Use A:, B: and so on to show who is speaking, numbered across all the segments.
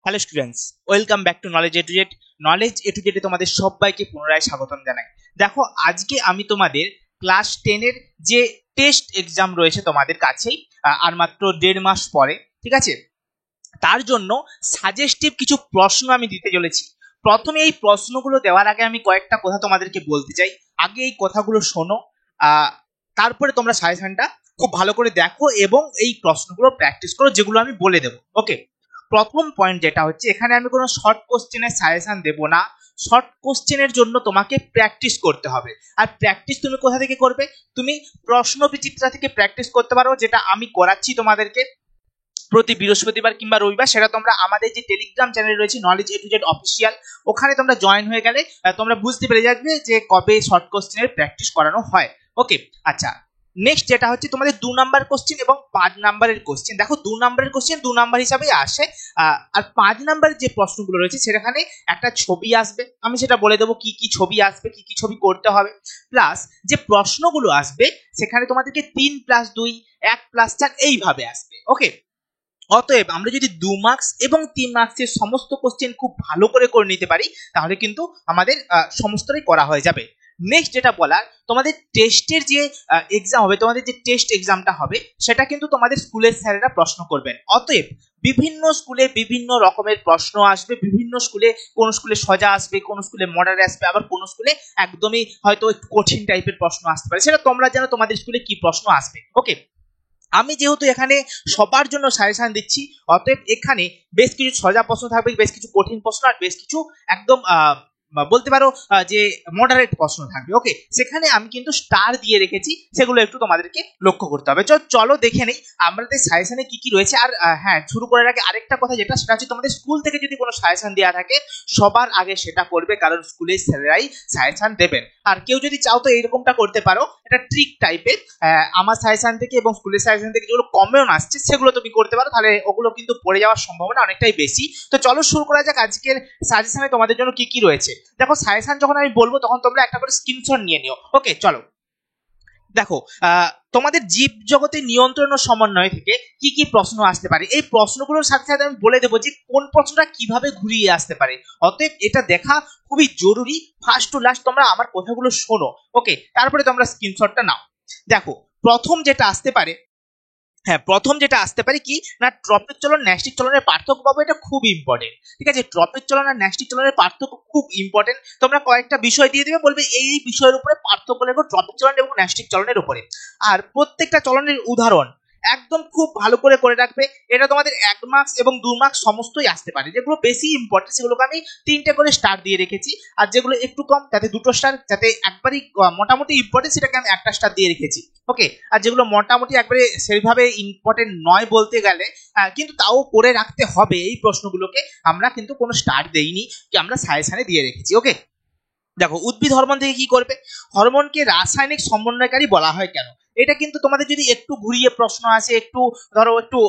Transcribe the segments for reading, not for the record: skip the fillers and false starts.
A: Hello students, welcome back to knowledge A to Z. Knowledge A to জেডে তোমাদের সবাইকে পুনরায় স্বাগতম জানাই। দেখো, আজকে আমি তোমাদের ক্লাস 10 এর যে টেস্ট এক্সাম রয়েছে তোমাদের কাছেই আর মাত্র 1.5 মাস পরে, ঠিক আছে, তার জন্য সাজেস্টিভ কিছু প্রশ্ন আমি দিতে চলেছি। প্রথমে এই প্রশ্নগুলো দেওয়ার আগে আমি কয়েকটা কথা তোমাদেরকে বলতে চাই। আগে এই কথাগুলো শোনো, তারপরে তোমরা সাজেশনটা খুব ভালো করে দেখো এবং এই প্রশ্নগুলো প্র্যাকটিস করো যেগুলো আমি বলে দেবো। ওকে, প্রথম পয়েন্ট যেটা হচ্ছে, এখানে আমি কোনো শর্ট কোশ্চেনের সাজেশন দেবো না। শর্ট কোশ্চেনের জন্য তোমাকে প্র্যাকটিস করতে হবে। আর প্র্যাকটিস তুমি কোথা থেকে করবে? তুমি প্রশ্ন বিচিত্রা থেকে প্র্যাকটিস করতে পারো, যেটা আমি করাচ্ছি তোমাদেরকে প্রতি বৃহস্পতিবার কিংবা রবিবার। সেটা তোমরা আমাদের যে টেলিগ্রাম চ্যানেল রয়েছে knowledge A to Z official, ওখানে তোমরা জয়েন হয়ে গেলে তোমরা বুঝতে পেরে যাবে যে কবে শর্ট কোশ্চেনের প্র্যাকটিস করানো হয়। ওকে, আচ্ছা, নেক্সট যেটা হচ্ছে তোমাদের 2 নাম্বার কোশ্চেন এবং 5 নাম্বারের কোশ্চেন। দেখো, 2 নাম্বারের কোশ্চেন 2 নাম্বার হিসাবেই আসে, আর 5 নাম্বারের যে প্রশ্নগুলো রয়েছে সেখানে একটা ছবি আসবে। আমি সেটা বলে দেবো কি কি ছবি আসবে, কি কি ছবি করতে হবে। প্লাস যে প্রশ্নগুলো আসবে সেখানে তোমাদেরকে 3+2, 1+4 এইভাবে আসবে। ওকে, অতএব আমরা যদি 2 মার্কস এবং 3 মার্কসের সমস্ত কোশ্চেন খুব ভালো করে নিতে পারি, তাহলে কিন্তু আমাদের সমস্তটাই করা হয়ে যাবে। নেক্সট যেটা বলার, তোমাদের টেস্টের যে এক্সাম হবে, তোমাদের যে টেস্ট এক্সামটা হবে, সেটা কিন্তু তোমাদের স্কুলের স্যারেরা প্রশ্ন করবেন। অতএব বিভিন্ন স্কুলে বিভিন্ন রকমের প্রশ্ন আসবে। বিভিন্ন স্কুলে, কোন স্কুলে সোজা আসবে, কোন স্কুলে মডারেট আসবে, আবার কোন স্কুলে একদমই হয়তো একটু কঠিন টাইপের প্রশ্ন আসতে পারে। সেটা তোমরা জানো তোমাদের স্কুলে কি প্রশ্ন আসবে। ওকে, আমি যেহেতু এখানে সবার জন্য সাজেশন দিচ্ছি, অতএব এখানে বেশ কিছু সোজা প্রশ্ন থাকবে, বেশ কিছু কঠিন প্রশ্ন, আর বেশ কিছু একদম বলতে পারো যে মডারেট প্রশ্ন থাকবে। ওকে, সেখানে আমি কিন্তু স্টার দিয়ে রেখেছি, সেগুলো একটু তোমাদেরকে লক্ষ্য করতে হবে। চলো দেখে নেই আমাদের সাজেশনে কি কি রয়েছে। আর হ্যাঁ, শুরু করার আগে আরেকটা কথা, সেটা হচ্ছে তোমাদের স্কুল থেকে যদি কোনো সাজেশন দেওয়া থাকে, সবার আগে সেটা করবে, কারণ স্কুলের স্যারেরাই সাজেশন দেবেন। আর কেউ যদি চাও তো এইরকমটা করতে পারো, এটা ট্রিক টাইপের। আমার সাজেশন থেকে এবং স্কুলের সাজেশন থেকে যেগুলো কমন আসছে সেগুলো তুমি করতে পারো, তাহলে ওগুলো কিন্তু পড়ে যাওয়ার সম্ভাবনা অনেকটাই বেশি। তো চলো শুরু করা যাক আজকের সাজেশনে তোমাদের জন্য কি কি রয়েছে। দেখো, সাজেশন যখন আমি বলবো তখন তোমরা একটা করে স্ক্রিনশট নিয়ে নিও। ওকে, চলো দেখো, তোমাদের জীব জগতের নিয়ন্ত্রণ ও সমন্বয় থেকে কি কি প্রশ্ন আসতে পারে, এই প্রশ্নগুলোর সাথে সাথে আমি বলে দেবো যে কোন প্রশ্নটা কিভাবে ঘুরিয়ে আসতে পারে। অতএব এটা দেখা খুবই জরুরি। ফার্স্ট টু লাস্ট তোমরা আমার কথাগুলো শোনো। ওকে, তারপরে তোমরা স্ক্রিনশটটা নাও। দেখো, প্রথম যেটা আসতে পারে কি না, ট্রপিক চলন ন্যাস্টিক চলনের পার্থক্য পাবো। এটা খুব ইম্পর্টেন্ট, ঠিক আছে। ট্রপিক চলন আর ন্যাস্টিক চলনের পার্থক্য খুব ইম্পর্টেন্ট। তোমরা কয়েকটা বিষয় দিয়ে দেবে, বলবে এই বিষয়ের উপরে পার্থক্য লেখো ট্রপিক চলন এবং ন্যাস্টিক চলনের উপরে। আর প্রত্যেকটা চলনের উদাহরণ একদম খুব ভালো করে রাখবে। এটা তোমাদের 1 মার্কস এবং 2 মার্কস সমস্তই আসতে পারে। যেগুলো বেশি ইম্পর্টেন্ট সেগুলোকে আমি 3টে করে স্টার দিয়ে রেখেছি, আর যেগুলো একটু কম তাতে 2টো স্টার, যাতে একবারই মোটামুটি ইম্পর্টেন্ট সেটাকে আমি 1টা স্টার দিয়ে রেখেছি। ওকে, আর যেগুলো মোটামুটি একবারে সেইভাবে ইম্পর্টেন্ট নয় বলতে গেলে, কিন্তু তাও করে রাখতে হবে, এই প্রশ্নগুলোকে আমরা কিন্তু কোনো স্টার দেইনি, আমরা সাজেশনে দিয়ে রেখেছি। ওকে, দেখো, উদ্ভিদ হরমোন থেকে কি করবে? হরমোনকে রাসায়নিক সমন্বয়কারী বলা হয় কেন? এটা কিন্তু তোমাদের যদি একটু ঘুরিয়ে প্রশ্ন আসে, একটু ধরো একটু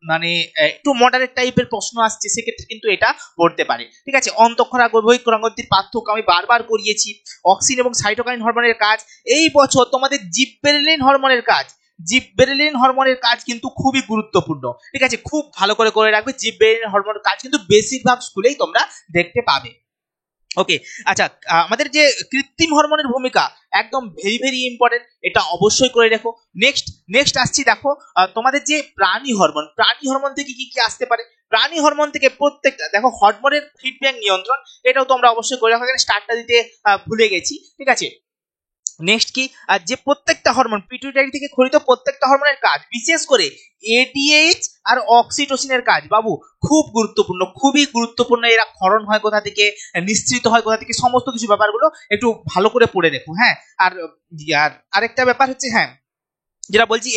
A: মানে একটু মডারেট টাইপের প্রশ্ন আসছে, সেক্ষেত্রে কিন্তু এটা পড়তে পারে, ঠিক আছে। অন্তঃক্ষরা বহিঃক্ষরাঙ্গটির পার্থক্য আমি বারবার করিয়েছি। অক্সিন এবং সাইটোকাইন হরমোনের কাজ। এই বছর তোমাদের জিববেরেলিন হরমোনের কাজ, জিববেরেলিন হরমোনের কাজ কিন্তু খুবই গুরুত্বপূর্ণ, ঠিক আছে। খুব ভালো করে রাখবে। জিববেরেলিন হরমোনের কাজ কিন্তু বেশিরভাগ স্কুলেই তোমরা দেখতে পাবে। ওকে, আচ্ছা, আমাদের যে কৃত্রিম হরমোনের ভূমিকা একদম ভেরি ভেরি ইম্পর্টেন্ট, এটা অবশ্যই করে রাখো। নেক্সট আসছি, দেখো, তোমাদের যে প্রাণী হরমোন থেকে কি কি আসতে পারে। প্রাণী হরমোন থেকে প্রত্যেকটা, দেখো, হরমোনের ফিডব্যাক নিয়ন্ত্রণ, এটাও তোমরা অবশ্যই করে রাখো। এখানে স্টারটা দিতে ভুলে গেছি, ঠিক আছে। নেক্সট কি, যে প্রত্যেকটা হরমোন, পিটুইটারি থেকে খরিত প্রত্যেকটা হরমোনের কাজ, বিশেষ করে এডিএইচ আর অক্সিটোসিনের কাজ, বাবু খুব গুরুত্বপূর্ণ, খুবই গুরুত্বপূর্ণ। এরা ক্ষরণ হয় কোথা থেকে, নিঃসৃত হয় কোথা থেকে, সমস্ত কিছু ব্যাপারগুলো একটু ভালো করে পড়ে রেখো। হ্যাঁ, আর আরেকটা ব্যাপার হচ্ছে, হ্যাঁ, যেটা বলছি,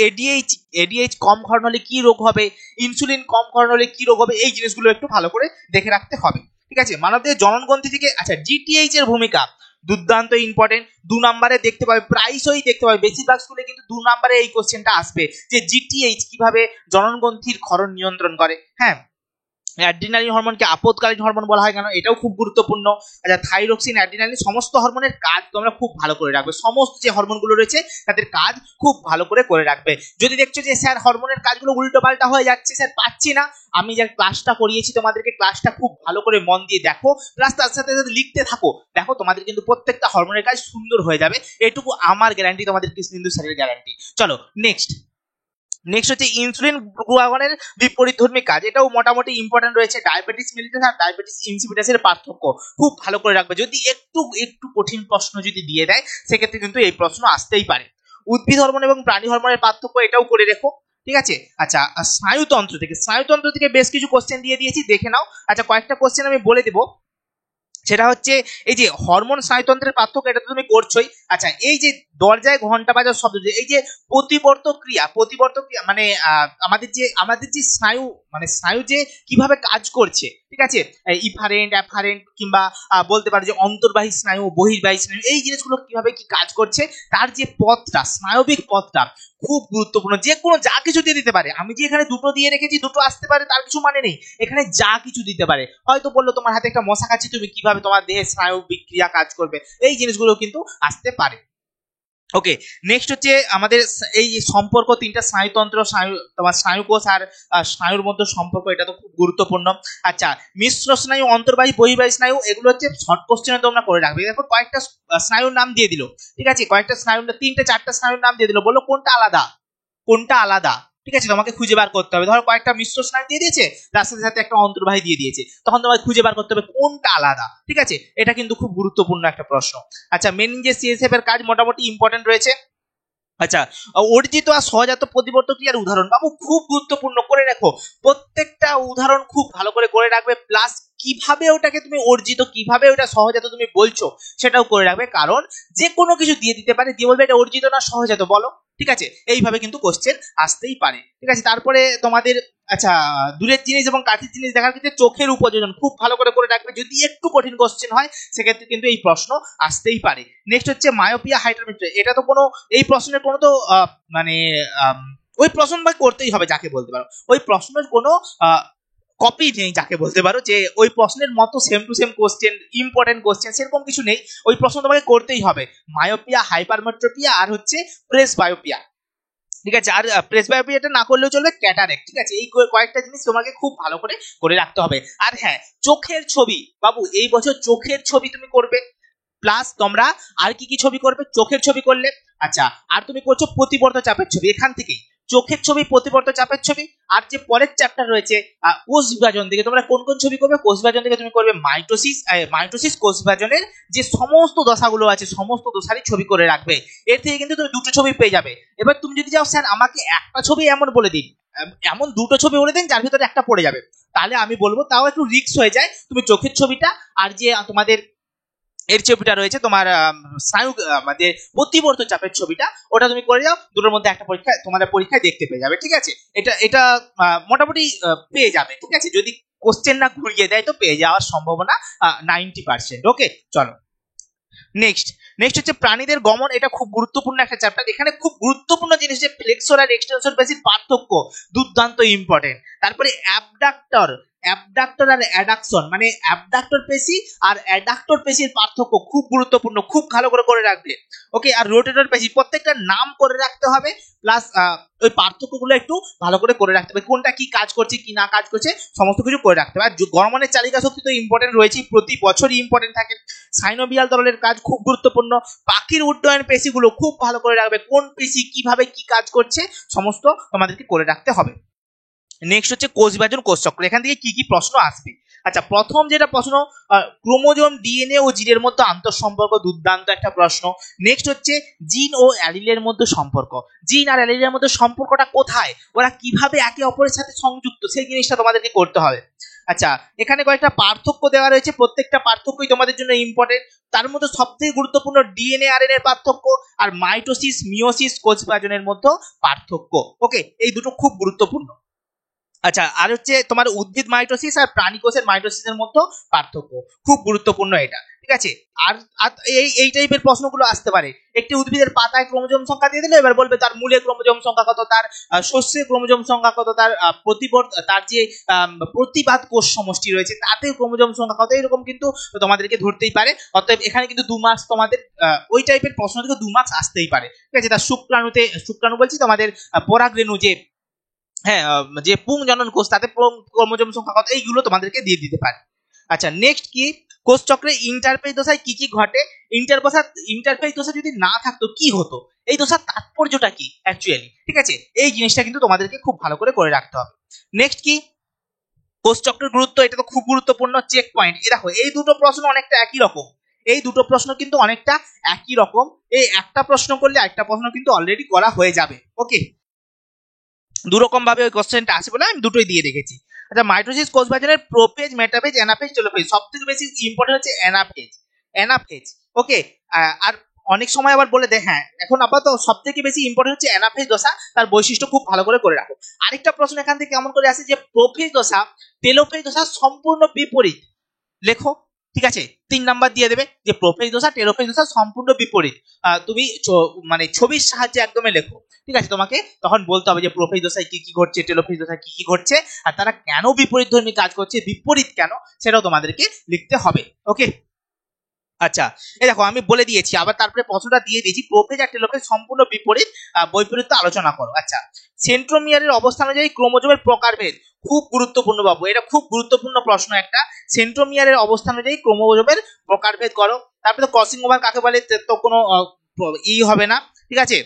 A: এডিএইচ কম ক্ষরণ হলে কি রোগ হবে, ইনসুলিন কম ক্ষরণ হলে কি রোগ হবে, এই জিনিসগুলো একটু ভালো করে দেখে রাখতে হবে, ঠিক আছে। মানবদেহের জননগ্রন্থি থেকে, আচ্ছা, জিটিএইচ এর ভূমিকা দুর্দান্ত ইম্পর্টেন্ট। 2 নাম্বারে দেখতে পাবে, প্রায়শই দেখতে পাবে, বেশিরভাগ স্কুলে কিন্তু 2 নাম্বারে এই কোশ্চেনটা আসবে যে জিটিএইচ কিভাবে জননগ্রন্থির ক্ষরণ নিয়ন্ত্রণ করে। হ্যাঁ, অ্যাড্রিনালিন হরমোনকে আপদকালীন হরমোন বলা হয় কেন, এটাও খুব গুরুত্বপূর্ণ। আচ্ছা, থাইরক্সিন, অ্যাড্রিনালিন সমস্ত হরমোনের কাজ তোমরা খুব ভালো করে রাখবে, সমস্ত যে হরমোনগুলো রয়েছে তাদের কাজ খুব ভালো করে রাখবে। যদি দেখছো যে স্যার হরমোনের কাজগুলো উল্টো পাল্টা হয়ে যাচ্ছে, স্যার পাচ্ছি না, আমি যে ক্লাসটা করিয়েছি তোমাদেরকে, ক্লাসটা খুব ভালো করে মন দিয়ে দেখো, প্লাস তার সাথে সাথে লিখতে থাকো, দেখো তোমাদের কিন্তু প্রত্যেকটা হরমোনের কাজ সুন্দর হয়ে যাবে, এটুকু আমার গ্যারান্টি, তোমাদের কৃষ্ণেন্দু স্যারের গ্যারান্টি। চলো নেক্সট হচ্ছে ইনসুলিন গ্লুকাগনের বিপরীতধর্মী কাজ, এটাও মোটামুটি ইম্পর্টেন্ট রয়েছে। ডায়াবেটিস মেলিটাস আর ডায়াবেটিস ইনসিপিটাসের পার্থক্য খুব ভালো করে রাখবে, যদি একটু কঠিন প্রশ্ন যদি দিয়ে দেয় সেক্ষেত্রে কিন্তু এই প্রশ্ন আসতেই পারে। উদ্ভিদ হরমোন এবং প্রাণী হরমোনের পার্থক্য, এটাও করে রেখো, ঠিক আছে। আচ্ছা, স্নায়ুতন্ত্র থেকে বেশ কিছু কোশ্চেন দিয়ে দিয়েছি, দেখে নাও। আচ্ছা, কয়েকটা কোশ্চেন আমি বলে দেবো, সেটা হচ্ছে এই যে হরমোন স্নায়ুতন্ত্রের পার্থক্য, এটা তো তুমি করছোই। আচ্ছা, এই যে দরজায় ঘন্টা বাজার শব্দ, এই যে প্রতিবর্ত ক্রিয়া মানে আমাদের যে স্নায়ু, মানে স্নায়ু যে কিভাবে কাজ করছে, ঠিক আছে, ইফারেন্ট অ্যাফারেন্ট কিংবা বলতে পারো যে অন্তর্বাহী স্নায়ু, বহির্বাহী স্নায়ু, এই জিনিসগুলো কিভাবে কি কাজ করছে, তার যে পথটা, স্নায়বিক পথটা খুব গুরুত্বপূর্ণ। যে কোনো যা কিছু দিয়ে দিতে পারে, আমি যে এখানে দুটো দিয়ে রেখেছি, দুটো আসতে পারে তার কিছু মানে নেই, এখানে যা কিছু দিতে পারে। হয়তো বললো তোমার হাতে একটা মশা কাছে, তুমি কিভাবে তোমার দেহে স্নায়ু বিক্রিয়া কাজ করবে, এই জিনিসগুলো কিন্তু আসতে পারে। ওকে, নেক্সট হচ্ছে আমাদের এই সম্পর্ক, তিনটা স্নায়ুতন্ত্র, তোমার স্নায়ুকোষ আর স্নায়ুর মধ্যে সম্পর্ক, এটা তো খুব গুরুত্বপূর্ণ। আচ্ছা, মিশ্র স্নায়ু, অন্তর্বাহী, বহির্বাহী স্নায়ু, এগুলো হচ্ছে শর্ট কোশ্চেনে তোমরা করে রাখবে। দেখো কয়েকটা স্নায়ুর নাম দিয়ে দিল, ঠিক আছে, কয়েকটা স্নায়ুর, তিনটে চারটা স্নায়ুর নাম দিয়ে দিল, বললো কোনটা আলাদা, ঠিক আছে, তোমাকে খুঁজে বার করতে হবে। ধরো কয়েকটা মিশ্র স্নায়ু দিয়ে দিয়েছে, তার সাথে সাথে একটা অন্তর্বাহী দিয়ে দিয়েছে, তখন তোমাকে খুঁজে বার করতে হবে কোনটা আলাদা, ঠিক আছে, এটা কিন্তু খুব গুরুত্বপূর্ণ একটা প্রশ্ন। আচ্ছা, মেনিনজেস সিএসএফ এর কাজ মোটামুটি ইম্পর্টেন্ট রয়েছে। আচ্ছা, অর্জিত আর সহজাত প্রতিবর্ত ক্রিয়ার উদাহরণ, বাবু খুব গুরুত্বপূর্ণ, করে রাখো, প্রত্যেকটা উদাহরণ খুব ভালো করে রাখবে, প্লাস কিভাবে ওটাকে তুমি অর্জিত, কিভাবে ওটা সহজাত তুমি বলছো সেটাও করে রাখবে, কারণ যে কোনো কিছু দিয়ে দিতে পারে, দিয়ে বলবে এটা অর্জিত না সহজাত বলো, ঠিক আছে, এইভাবে কিন্তু কোশ্চেন আসতেই পারে, ঠিক আছে। তারপরে তোমাদের আচ্ছা, দূরের জিনিস এবং কাছের জিনিস দেখার ক্ষেত্রে চোখের উপযোজন খুব ভালো করে রাখবে, যদি একটু কঠিন কোশ্চেন হয় সেক্ষেত্রে কিন্তু এই প্রশ্ন আসতেই পারে। নেক্সট হচ্ছে মায়োপিয়া, হাইড্রোমেট্রি, এটা তো কোনো এই প্রশ্নের কোনো তো মানে ওই প্রশ্ন করতেই হবে, যাকে বলতে পারো ওই প্রশ্নের কোনো কপি নেই, যাকে বলতে পারো যে ওই প্রশ্নের মতো same to same question, important question সেরকম কিছু নেই, ওই প্রশ্ন তোমাকে করতেই হবে। মায়োপিয়া, হাইপারমেট্রোপিয়া আর হচ্ছে প্রেসবায়োপিয়া, ঠিক আছে, আর প্রেসবায়োপিয়াটা না করলেও চলবে, ক্যাটারেক্ট, ঠিক আছে, এই কয়েকটা জিনিস তোমাকে খুব ভালো করে রাখতে হবে। আর হ্যাঁ, চোখের ছবি, বাবু এই বছর চোখের ছবি তুমি করবে, প্লাস তোমরা আর কি ছবি করবে, চোখের ছবি করলে, আচ্ছা, আর তুমি করছো প্রতিবর্ত চাপের ছবি, এখান থেকেই চোখের ছবি, প্রতিবর্ত চাপের ছবি, আর যে পরের চ্যাপ্টার রয়েছে কোষ বিভাজন থেকে তোমরা কোন ছবি করবে, কোষ বিভাজন থেকে তুমি করবে মাইটোসিস কোষ বিভাজনের যে সমস্ত দশাগুলো আছে, সমস্ত দশারই ছবি করে রাখবে, এর থেকে কিন্তু তুমি দুটো ছবি পেয়ে যাবে। এবার তুমি যদি যাও স্যার আমাকে একটা ছবি এমন বলে দিন, এমন দুটো ছবি বলে দিন যার ভিতরে একটা পড়ে যাবে, তাহলে আমি বলবো তাও একটু রিস্ক হয়ে যায়, তুমি চোখের ছবিটা আর যে তোমাদের এর ছবিটা রয়েছে তোমার স্নায়ু মানে প্রতিবর্ত চাপের ছবিটা, ওটা তুমি করে যাও, দুটোর মধ্যে একটা পরীক্ষা তোমাদের পরীক্ষায় দেখতে পেয়ে যাবে, ঠিক আছে, এটা মোটামুটি পেয়ে যাবে, ঠিক আছে, যদি কোশ্চেন না ঘুরিয়ে দেয় তো পেয়ে যাওয়ার সম্ভাবনা 90%। ওকে, চলো নেক্সট হচ্ছে প্রাণীদের গমন, এটা খুব গুরুত্বপূর্ণ একটা চ্যাপ্টার, এখানে খুব গুরুত্বপূর্ণ জিনিস যে ফ্লেক্সর আর এক্সটেনসর পেশির পার্থক্য দুর্দান্ত ইম্পর্টেন্ট। তারপরে অ্যাবডাক্টর আর অ্যাডাকশন, মানে অ্যাবডাক্টর পেশি আর অ্যাডাক্টর পেশির পার্থক্য খুব গুরুত্বপূর্ণ, খুব ভালো করে রাখবে। ওকে, আর রোটেটর পেশি প্রত্যেকটা নাম করে রাখতে হবে, প্লাস ওই পার্থক্যগুলো একটু ভালো করে রাখতে হবে, কোনটা কি কাজ করছে কি না কাজ করছে সমস্ত কিছু করে রাখতে হবে। আর গরমানের চালিকা শক্তি তো ইম্পর্টেন্ট রয়েছে, প্রতি বছরই ইম্পর্টেন্ট থাকে। সাইনোভিয়াল তরলের কাজ খুব গুরুত্বপূর্ণ, পাখির উড্ডয়ন পেশিগুলো খুব ভালো করে রাখবে, কোন পেশি কিভাবে কি কাজ করছে সমস্ত তোমাদেরকে করে রাখতে হবে। নেক্সট হচ্ছে কোষ বিভাজন, কোষ চক্র, এখান থেকে কি প্রশ্ন আসবে। আচ্ছা, প্রথম যেটা প্রশ্ন, ক্রোমোজোম, ডিএনএ ও জিনের মধ্যে আন্তঃসম্পর্ক, দুর্দান্ত একটা প্রশ্ন। নেক্সট হচ্ছে জিন ও অ্যালিলের মধ্যে সম্পর্ক, জিন আর অ্যালিলের মধ্যে সম্পর্কটা কোথায়, ওরা কিভাবে একে অপরের সাথে সংযুক্ত, সেই জিনিসটা তোমাদেরকে করতে হবে। আচ্ছা, এখানে কয়েকটা পার্থক্য দেওয়া রয়েছে, প্রত্যেকটা পার্থক্যই তোমাদের জন্য ইম্পর্টেন্ট, তার মধ্যে সবথেকে গুরুত্বপূর্ণ ডিএনএ আর এন এর পার্থক্য, আর মাইটোসিস মিওসিস কোষ বিভাজনের মধ্যে পার্থক্য। ওকে, এই দুটো খুব গুরুত্বপূর্ণ। আচ্ছা, আর হচ্ছে তোমার উদ্ভিদ মাইটোসিস আর প্রাণী কোষের মাইটোসিসের মধ্যে পার্থক্য, খুব গুরুত্বপূর্ণ এটা, ঠিক আছে। আর এই টাইপের প্রশ্নগুলো আসতে পারে। একটি উদ্ভিদের পাতায় ক্রোমোজোম সংখ্যা দিয়ে দিলে এবার বলবে তার মূলে ক্রোমোজোম সংখ্যা কত, তার শস্যে ক্রোমোজোম সংখ্যা কত, তার তার যে প্রতিবাদ কোষ সমষ্টি রয়েছে তাতে ক্রোমোজোম সংখ্যা কত, এরকম কিন্তু তোমাদেরকে ধরতেই পারে। অতএব এখানে কিন্তু 2 মার্কস তোমাদের ওই টাইপের প্রশ্ন থেকে 2 মার্কস আসতেই পারে, ঠিক আছে। তার শুক্রাণু বলছি তোমাদের পরাগরেণু যে, হ্যাঁ, যে পুংজনন কোষ তাতে ক্রোমোজোম সংখ্যা কত, এইগুলো তোমাদেরকে দিয়ে দিতে পারে। আচ্ছা, নেক্সট কি, কোষ চক্রে ইন্টারফেজ দশায় কি কি ঘটে, ইন্টারফেজ দশা যদি না থাকতো কি হতো, এই দশার তাৎপর্যটা কি অ্যাকচুয়ালি, ঠিক আছে, এই জিনিসটা কিন্তু তোমাদেরকে খুব ভালো করে রাখতে হবে। নেক্সট কি, কোষ চক্রের গুরুত্ব, এটা তো খুব গুরুত্বপূর্ণ চেক পয়েন্ট। এ দেখো এই দুটো প্রশ্ন অনেকটা একই রকম, এই দুটো প্রশ্ন কিন্তু অনেকটা একই রকম, এই একটা প্রশ্ন করলে আরেকটা প্রশ্ন কিন্তু অলরেডি করা হয়ে যাবে। ওকে, দুরকম ভাবে ওই কোশ্চেনটা আসে বলে আমি দুটোই দিয়ে রেখেছি। আচ্ছা, মাইটোসিস কোষ বিভাজনের প্রোফেজ, মেটাফেজ, অ্যানাফেজ, টেলোফেজ, সবথেকে বেশি ইম্পর্টেন্ট হচ্ছে অ্যানাফেজ। ওকে, আর অনেক সময় আবার বলে দেয়, হ্যাঁ এখন আপাতত সবথেকে বেশি ইম্পর্টেন্ট হচ্ছে অ্যানাফেজ দশা, তার বৈশিষ্ট্য খুব ভালো করে রাখো। আরেকটা প্রশ্ন এখান থেকে কেমন করে আসে যে প্রোফেজ দশা টেলোফেজ দশা সম্পূর্ণ বিপরীত, লেখো, ঠিক আছে। 3 নাম্বার দিয়ে দেবে যে প্রোফেজ দশা টেলোফেজ দশা সম্পূর্ণ বিপরীত, তুমি মানে ছবির সাহায্যে একদমই লেখো, ঠিক আছে। তোমাকে তখন বলতে হবে যে প্রোফেজ দশায় কি কি ঘটছে, টেলোফেজ দশায় কি কি ঘটছে, আর তারা কেন বিপরীত ধর্মী কাজ করছে, বিপরীত কেন, সেটাও তোমাদেরকে লিখতে হবে। ওকে, আচ্ছা, এই দেখো আমি বলে দিয়েছি, আবার তারপরে প্রশ্নটা দিয়ে দিয়েছি, প্রোফেজ আর টেলোফেজ সম্পূর্ণ বিপরীত, বৈপরীত্য আলোচনা করো। আচ্ছা, সেন্ট্রোমিয়ারের অবস্থান অনুযায়ী ক্রোমোজোমের প্রকারভেদ, খুব গুরুত্বপূর্ণ বাবু, এটা খুব গুরুত্বপূর্ণ প্রশ্ন একটা। সেন্ট্রোমিয়ারের অবস্থান অনুযায়ী ক্রোমোজোমের প্রকারভেদ করো। তারপরে তো ক্রসিং ওভার কাকে বলে তো কোনো হবে না, ঠিক আছে।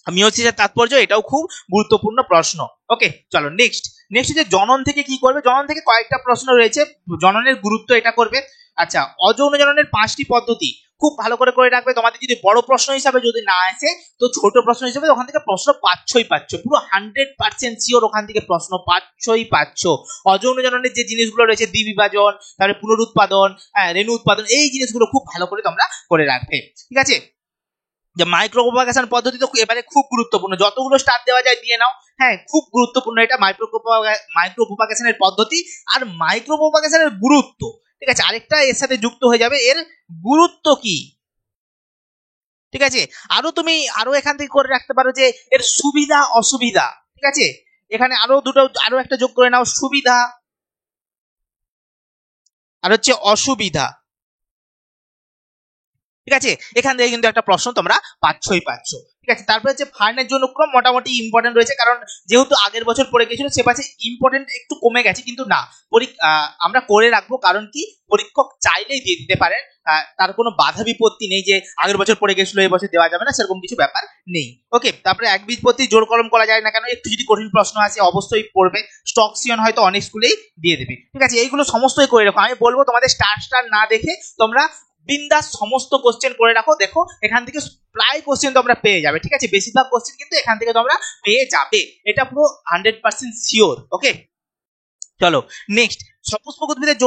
A: মিওসিসের তাৎপর্য, এটাও খুব গুরুত্বপূর্ণ প্রশ্ন। ওকে, চলো নেক্সট হচ্ছে জনন থেকে কি করবে। জনন থেকে কয়েকটা প্রশ্ন রয়েছে, জননের গুরুত্ব এটা করবে। আচ্ছা, অযৌন জননের 5টি পদ্ধতি খুব ভালো করে রাখবে। তোমাদের যদি বড় প্রশ্ন হিসাবে যদি না আসে, তো ছোট প্রশ্ন হিসাবে ওখান থেকে প্রশ্ন পাচ্ছ, পুরো 100% শিওর ওখান থেকে প্রশ্ন পাচ্ছ। অযৌন জননের যে জিনিসগুলো রয়েছে, দ্বিবিভাজন, তারপরে পুনরুৎপাদন, রেণু উৎপাদন, এই জিনিসগুলো খুব ভালো করে তোমরা করে রাখবে, ঠিক আছে। যে মাইক্রো প্রোপাগেশন পদ্ধতি তো এবারে খুব গুরুত্বপূর্ণ, যতগুলো স্টার দেওয়া যায় দিয়ে নাও, হ্যাঁ খুব গুরুত্বপূর্ণ এটা মাইক্রো প্রোপাগেশনের পদ্ধতি আর মাইক্রো প্রোপাগেশনের গুরুত্ব, ঠিক আছে। আরেকটা এর সাথে যুক্ত হয়ে যাবে, এর গুরুত্ব কি, ঠিক আছে। আরো এখান থেকে করে রাখতে পারো যে এর সুবিধা অসুবিধা, ঠিক আছে। এখানে আরো একটা যোগ করে নাও, সুবিধা আর হচ্ছে অসুবিধা, ঠিক আছে। এখান থেকে কিন্তু একটা প্রশ্ন তোমরা পাচ্ছ, ঠিক আছে। তারপরে হচ্ছে ফার্নের জন্য ক্রম মোটামুটি ইম্পর্টেন্ট রয়েছে, কারণ যেহেতু আগের বছর পড়ে গেছিল সে পাশে ইম্পর্টেন্ট একটু কমে গেছে, কিন্তু না আমরা করে রাখবো, কারণ কি পরীক্ষক চাইলেই দিয়ে দিতে পারেন, তার কোনো বাধা বিপত্তি নেই যে আগের বছর পড়ে গেছিল এই বছর দেওয়া যাবে না, সেরকম কিছু ব্যাপার নেই। ওকে, তারপরে এক বীজপত্তি জোর কলম করা যায় না কেন, একটু যদি কঠিন প্রশ্ন আসে অবশ্যই পড়বে, স্টকসিয়ন হয়তো অনেক স্কুলেই দিয়ে দেবে, ঠিক আছে। এইগুলো সমস্তই করে রাখো, আমি বলবো তোমাদের স্টার না দেখে তোমরা বিন্দাস সমস্ত কোশ্চেন করে রাখো, দেখো এখান থেকে প্রায় কোশ্চেন তোমরা পেয়ে যাবে, ঠিক আছে। বেশিরভাগ কোশ্চেন কিন্তু এখান থেকে তোমরা পেয়ে যাবে, এটা পুরো 100% শিওর। ওকে, চলো নেক্সট, সপুষ্পক উদ্ভিদের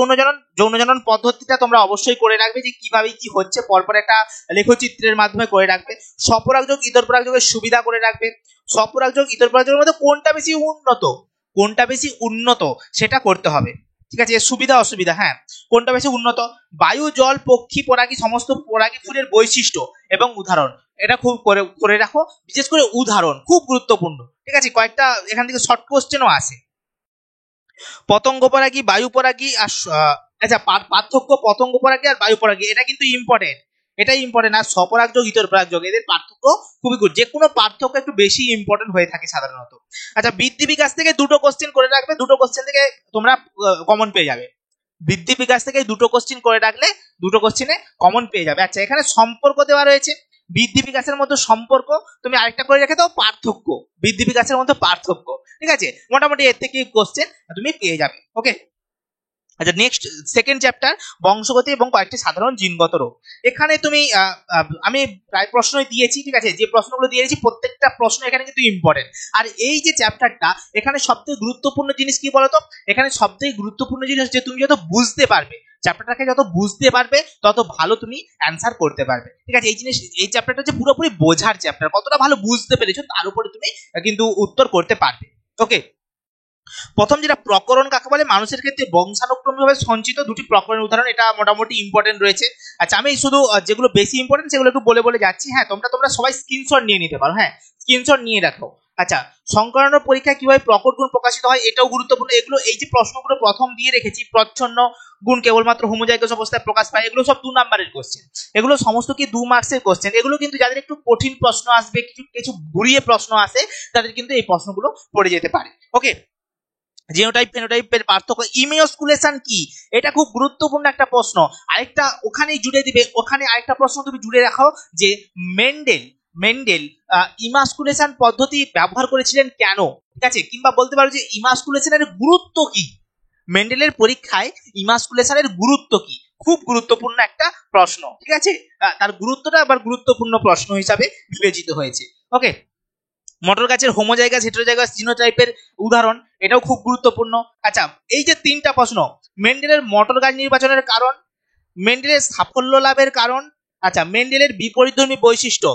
A: যৌন জনন পদ্ধতিটা তোমরা অবশ্যই করে রাখবে, যে কিভাবে কি হচ্ছে পরপর একটা লেখচিত্রের মাধ্যমে করে রাখবে। স্বপরাগযোগ ইতর পরাগযোগের সুবিধা করে রাখবে। স্বপরাগযোগ ইতর পরাগযোগের মধ্যে কোনটা বেশি উন্নত সেটা করতে হবে, ঠিক আছে। সুবিধা অসুবিধা, হ্যাঁ কোনটা বেশি উন্নত, বায়ু জল পক্ষী পরাগী সমস্ত পরাগী ফুলের বৈশিষ্ট্য এবং উদাহরণ, এটা খুব করে রাখো, বিশেষ করে উদাহরণ খুব গুরুত্বপূর্ণ, ঠিক আছে। কয়েকটা এখান থেকে শর্ট কোশ্চেনও আসে। পতঙ্গ পরাগী, বায়ু পরাগী আর আচ্ছা, পার্থক্য পতঙ্গ পরাগী আর বায়ু পরাগী, এটা কিন্তু ইম্পর্টেন্ট, এটাই ইম্পর্টেন্ট। আর স্বপরাগযোগ ইতর পরাগযোগ, এদের পার্থক্য খুবই গুড, যে কোনো পার্থক্য একটু বেশি ইম্পর্টেন্ট হয়ে থাকে সাধারণত। আচ্ছা, বৃদ্ধি বিকাশ থেকে দুটো কোশ্চেন করে রাখবে, দুটো কোশ্চেন থেকে তোমরা কমন পেয়ে যাবে। বৃদ্ধি বিকাশ থেকে দুটো কোশ্চেন করে রাখলে দুটো কোশ্চেনে কমন পেয়ে যাবে। আচ্ছা, এখানে সম্পর্ক দেওয়া রয়েছে, বৃদ্ধি বিকাশের মধ্যে সম্পর্ক, তুমি আরেকটা করে রেখে দাও পার্থক্য, বৃদ্ধি বিকাশের মধ্যে পার্থক্য, ঠিক আছে। মোটামুটি এর থেকে কোশ্চেন তুমি পেয়ে যাবে। ওকে, আচ্ছা নেক্সট সেকেন্ড চ্যাপ্টার, বংশগতি এবং কয়েকটি সাধারণ জিনগত রোগ। এখানে তুমি আমি প্রায় প্রশ্নই দিয়েছি, ঠিক আছে। যে প্রশ্নগুলো দিয়েছি প্রত্যেকটা প্রশ্ন এখানে কিন্তু ইম্পর্টেন্ট। আর এই যে চ্যাপ্টারটা, এখানে সবথেকে গুরুত্বপূর্ণ জিনিস কি বলতো, এখানে সবথেকে গুরুত্বপূর্ণ জিনিস হচ্ছে তুমি যত বুঝতে পারবে, চ্যাপ্টারটাকে যত বুঝতে পারবে তত ভালো তুমি অ্যান্সার করতে পারবে, ঠিক আছে। এই চ্যাপ্টারটা হচ্ছে পুরোপুরি বোঝার চ্যাপ্টার, কতটা ভালো বুঝতে পেরেছো তার উপরে তুমি কিন্তু উত্তর করতে পারবে। ওকে, প্রথম যেটা প্রকরণ কাকে বলে, মানুষের ক্ষেত্রে বংশানুক্রমিকভাবে সঞ্চিত দুটি প্রকরণের উদাহরণ, এটা মোটামুটি ইম্পর্টেন্ট রয়েছে। আচ্ছা, আমি শুধু যেগুলো বেশি ইম্পর্টেন্ট সেগুলো একটু বলে বলে যাচ্ছি। হ্যাঁ, তোমরা সবাই স্ক্রিনশট নিয়ে নিতে পারো। হ্যাঁ, স্ক্রিনশট নিয়ে রাখো। আচ্ছা, সংকরানোর পরীক্ষায় কিভাবে প্রকট গুণ প্রকাশিত হয়, এটাও গুরুত্বপূর্ণ। এগুলো এই যে প্রশ্নগুলো প্রথম দিয়ে রেখেছি, প্রচ্ছন্ন গুণ কেবলমাত্র হোমোজাইগাস অবস্থায় প্রকাশ পায়, এগুলো সব 2 নাম্বারের কোশ্চেন। এগুলো সমস্ত কি 2 মার্কসের কোশ্চেন। এগুলো কিন্তু যাদের একটু কঠিন প্রশ্ন আসবে, কিছু ঘুরিয়ে প্রশ্ন আসে, তাদের কিন্তু এই প্রশ্নগুলো পড়ে যেতে পারে। ওকে, জিনোটাইপ ফেনোটাইপের পার্থক্য, ইমিওস্কুলেশন কি, এটা খুব গুরুত্বপূর্ণ একটা প্রশ্ন। আরেকটা ওখানেই জুড়ে দিবে, ওখানে আরেকটা প্রশ্ন তুমি জুড়ে রাখো যে মেন্ডেল ইমাস্কুলেশন পদ্ধতি ব্যবহার করেছিলেন কেন, ঠিক আছে, কিংবা বলতে পারো যে ইমাস্কুলেশনের গুরুত্ব কি, মেন্ডেলের পরীক্ষায় ইমাস্কুলেশনের গুরুত্ব কি, খুব গুরুত্বপূর্ণ একটা প্রশ্ন, ঠিক আছে। তার গুরুত্বটা আবার গুরুত্বপূর্ণ প্রশ্ন হিসাবে বিবেচিত হয়েছে। ওকে, মটর গাছের হোমোজাইগাস হেটেরোজাইগাস জিনোটাইপের উদাহরণ, এটাও খুব গুরুত্বপূর্ণ। আচ্ছা, এই যে 3টা প্রশ্ন, মেন্ডেলের মটর গাছ নির্বাচনের কারণ, মেন্ডেলের সাফল্য লাভের কারণ, আচ্ছা মেন্ডেলের বিপরীতধর্মী বৈশিষ্ট্য,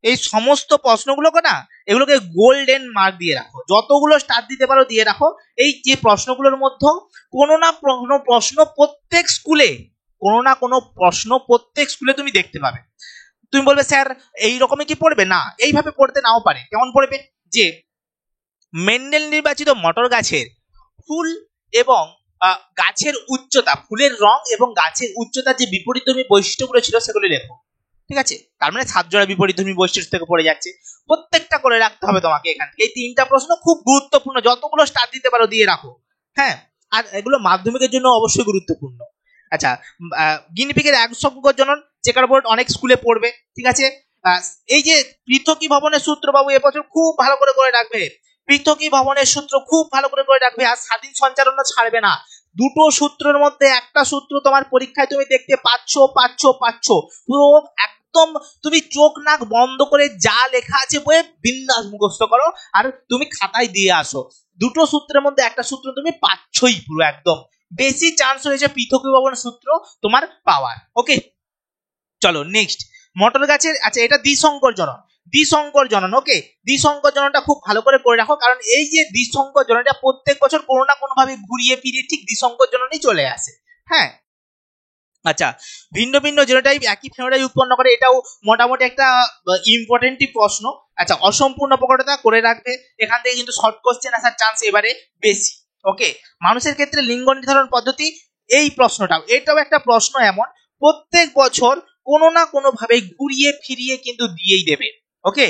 A: এই সমস্ত প্রশ্নগুলোকে না, এগুলোকে গোল্ডেন মার্ক দিয়ে রাখো, যতগুলো স্টার দিতে পারো দিয়ে রাখো। এই যে প্রশ্নগুলোর মধ্যে কোনো না কোনো প্রশ্ন প্রত্যেক স্কুলে তুমি দেখতে পাবে। তুমি বলবে স্যার এই রকমই কি পড়বে, না এইভাবে পড়তে নাও পারে। কেমন পড়বে, যে মেন্ডেল নির্বাচিত মটর গাছের ফুল এবং গাছের উচ্চতা, ফুলের রং এবং গাছের উচ্চতার যে বিপরীতধর্মী বৈশিষ্ট্যগুলো ছিল সেগুলো লেখো, ঠিক আছে। তার মানে 7 জোড়া বিপরীতধর্মী বৈশিষ্ট্য থেকে পড়ে যাচ্ছে, প্রত্যেকটা করে রাখতে হবে তোমাকে এখান থেকে। এই 3টা প্রশ্ন খুব গুরুত্বপূর্ণ, যতগুলো স্টার দিতে পারো দিয়ে রাখো। হ্যাঁ, আর এগুলো মাধ্যমিকের জন্য অবশ্যই গুরুত্বপূর্ণ। আচ্ছা, গিনিপিগের এক সংখ্যক জনন, চেকার বোর্ড অনেক স্কুলে পড়বে, ঠিক আছে। এই যে পৃথকী ভবনের সূত্র, বাবু এবছর খুব ভালো করে রাখবে, পৃথকী ভবনের সূত্র খুব ভালো করে রাখবে। আর স্বাধীন সঞ্চালন ছাড়বে না, দুটো সূত্রের মধ্যে একটা সূত্র তোমার পরীক্ষায় তুমি দেখতে পাচ্ছ পুরো একদম, তুমি চোখ নাক বন্ধ করে যা লেখা আছে বইয়ে বিন্দাস মুখস্থ করো, আর তুমি খাতায় দিয়ে আসো। দুটো সূত্রের মধ্যে একটা সূত্র তুমি পাচ্ছই, পুরো একদম বেশি চান্স রয়েছে পৃথকী ভবনের সূত্র তোমার পাওয়ার। ওকে, চলো নেক্সট, মটর গাছের, আচ্ছা এটা দ্বিসংকর জনন। ওকে, দ্বিসংকর জননটা খুব ভালো করে রাখো, কারণ এই যে দ্বিসংকর জননটা প্রত্যেক বছর কোনো না কোনো ভাবে ঘুরিয়ে ফিরিয়ে ঠিক দ্বিসংকর জননই চলে আসে। হ্যাঁ, আচ্ছা, ভিন্ন ভিন্ন জিনোটাইপ একই ফেনোটাইপ উৎপন্ন করে, এটাও মোটামুটি একটা ইম্পর্টেন্টই প্রশ্ন। আচ্ছা, অসম্পূর্ণ প্রকটতা করে রাখবে, এখান থেকে কিন্তু শর্ট কোশ্চেন আসার চান্স এবারে বেশি। ওকে, মানুষের ক্ষেত্রে লিঙ্গ নির্ধারণ পদ্ধতি, এই প্রশ্নটাও, এটাও একটা প্রশ্ন এমন প্রত্যেক বছর কোনো না কোনো ভাবে ঘুরিয়ে ফিরিয়ে কিন্তু দিয়েই দেবে। ওকে,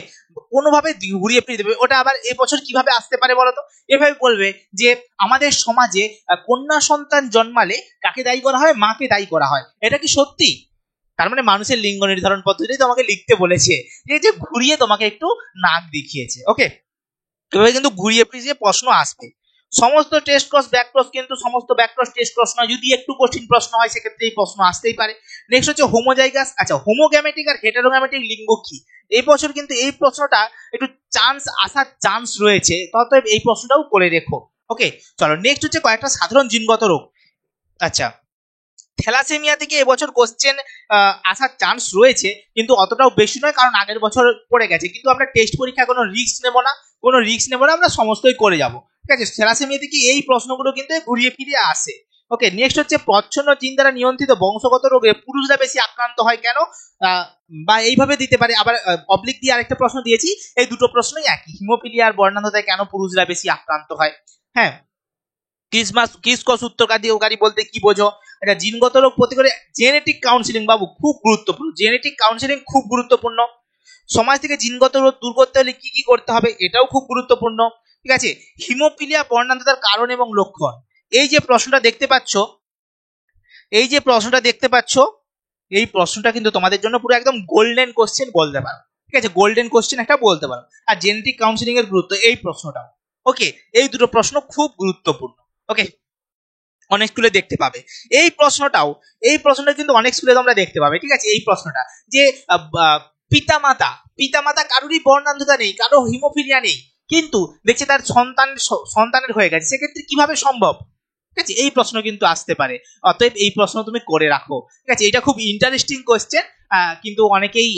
A: কোনোভাবে ঘুরিয়ে ফিরিয়ে দেবে। ওটা আবার এবছর কিভাবে আসতে পারে বলতো, এভাবে বলবে যে আমাদের সমাজে কন্যা সন্তান জন্মালে কাকে দায়ী করা হয়, মাকে দায়ী করা হয়, এটা কি সত্যি? তার মানে মানুষের লিঙ্গ নির্ধারণ পদ্ধতি তোমাকে লিখতে বলেছে, যে ঘুরিয়ে তোমাকে একটু নাক দেখিয়েছে। ওকে, এভাবে কিন্তু ঘুরিয়ে ফিরিয়ে প্রশ্ন আসবে। সমস্ত টেস্ট ক্রস ব্যাক ক্রস কিন্তু সমস্ত ব্যাক ক্রস টেস্ট ক্রস নয়, যদি একটু কঠিন প্রশ্ন হয় সেক্ষেত্রে এই প্রশ্ন আসতেই পারে। নেক্সট হচ্ছে হোমোজাইগাস, আচ্ছা হোমোগ্যামেটিক আর হেটেরোগ্যামেটিক লিঙ্গ কি, এই বছর কিন্তু এই প্রশ্নটা একটু আসার চান্স রয়েছে, ততএব এই প্রশ্নটাও করে রেখো। ওকে, চলো নেক্সট হচ্ছে কয়েকটা সাধারণ জিনগত রোগ। আচ্ছা, থ্যালাসেমিয়া থেকে এবছর কোশ্চেন আসার চান্স রয়েছে, কিন্তু অতটাও বেশি নয়, কারণ আগের বছর পড়ে গেছে। কিন্তু আমরা টেস্ট পরীক্ষায় কোনো রিস্ক নেব না, আমরা সমস্তই করে যাব, ঠিক আছে। থ্যালাসেমিয়া থেকে এই প্রশ্নগুলো কিন্তু ঘুরিয়ে ফিরিয়ে আসে। ওকে, নেক্সট হচ্ছে প্রচ্ছন্ন জিন দ্বারা নিয়ন্ত্রিত বংশগত রোগে পুরুষরা বেশি আক্রান্ত হয় কেন, বা এইভাবে দিতে পারে। আবার অবলিক দিয়ে আরেকটা প্রশ্ন দিয়েছি, এই দুটো প্রশ্নই একই, হিমোফিলিয়া আর বর্ণান্ধতায় কেন পুরুষরা বেশি আক্রান্ত হয়। হ্যাঁ, কিসকস উত্তরকারী বলতে কি বোঝো, এটা জিনগত রোগ প্রতিকারে জেনেটিক কাউন্সিলিং, বাবু খুব গুরুত্বপূর্ণ, জেনেটিক কাউন্সিলিং খুব গুরুত্বপূর্ণ। সমাজ থেকে জিনগত রোগ দূর করতে হলে কি কি করতে হবে, এটাও খুব গুরুত্বপূর্ণ, ঠিক আছে। হিমোফিলিয়া বর্ণান্ধতার কারণ এবং লক্ষণ, এই যে প্রশ্নটা দেখতে পাচ্ছ, এই প্রশ্নটা কিন্তু তোমাদের জন্য পুরো একদম গোল্ডেন কোশ্চেন বলতে পারো, ঠিক আছে, গোল্ডেন কোশ্চেন একটা বলতে পারো। আর জেনেটিক কাউন্সিলিং এর গুরুত্ব, এই প্রশ্নটাও। ওকে, এই দুটো প্রশ্ন খুব গুরুত্বপূর্ণ। ওকে, অনেক স্কুলে দেখতে পাবে এই প্রশ্নটা কিন্তু অনেক স্কুলে তোমরা দেখতে পাবে, ঠিক আছে। এই প্রশ্নটা যে পিতামাতা কারোরই বর্ণান্ধতা নেই, কারো হিমোফিলিয়া নেই, কিন্তু দেখছে তার সন্তানের হয়ে গেছে, সেক্ষেত্রে কিভাবে সম্ভব, ঠিক আছে, এই প্রশ্ন কিন্তু আসতে পারে। অতএব এই প্রশ্ন তুমি করে রাখো, ঠিক আছে। এটা খুব ইন্টারেস্টিং কোশ্চেন, কিন্তু অনেকেই